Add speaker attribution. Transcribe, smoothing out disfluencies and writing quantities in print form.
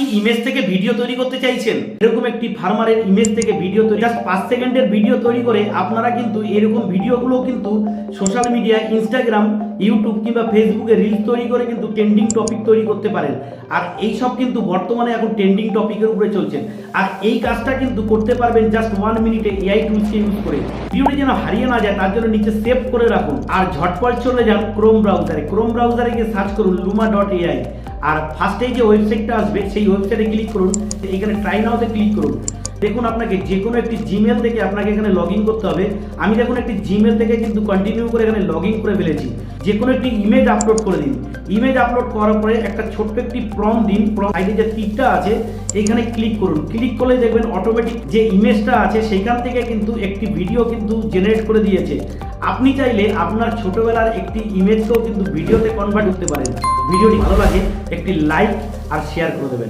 Speaker 1: কি ইমেজ থেকে ভিডিও তৈরি করতে চাইছেন? এরকম একটি ফার্মারের ইমেজ থেকে ভিডিও তৈরি, জাস্ট 5 সেকেন্ডের ভিডিও তৈরি করে আপনারা কিন্তু এরকম ভিডিওগুলো কিন্তু সোশ্যাল মিডিয়া, ইনস্টাগ্রাম, ইউটিউব কিংবা ফেসবুকে রিলস তৈরি করে কিন্তু ট্রেন্ডিং টপিক তৈরি করতে পারেন। আর এই সব কিন্তু বর্তমানে এখন ট্রেন্ডিং টপিকের উপরে চলছে। আর এই কাজটা কিন্তু করতে পারবেন জাস্ট 1 মিনিটে এআই টুলসকে ইউজ করে। ভিডিওটি যেন হারিয়ে না যায় তার জন্য নিচে সেভ করে রাখুন আর ঝটপট চলে যান ক্রোম ব্রাউজারে গিয়ে সার্চ করুন luma.ai। আর ফার্স্টেই যে ওয়েবসাইটটা আসবে সেই ওয়েবসাইটে ক্লিক করুন, এখানে ট্রাই নাওতে ক্লিক করুন। দেখুন আপনাকে যে কোনো একটি জিমেল থেকে আপনাকে এখানে লগ ইন করতে হবে। আমি দেখুন একটি জিমেল থেকে কিন্তু কন্টিনিউ করে এখানে লগ ইন করে ফেলেছি। যে কোনো একটি ইমেজ আপলোড করে দিন। ইমেজ আপলোড করার পরে একটা ছোট্ট একটি প্রম্পট দিন। সাইডে যে টিকটা আছে এখানে ক্লিক করুন। ক্লিক করলে দেখবেন অটোমেটিক যে ইমেজটা আছে সেইখান থেকে কিন্তু একটি ভিডিও কিন্তু জেনারেট করে দিয়েছে। আপনি চাইলে আপনার ছোটবেলার একটি ইমেজকেও কিন্তু ভিডিওতে কনভার্ট করতে পারেন। ভিডিওটি ভালো লাগে একটি লাইক আর শেয়ার করে দেবেন।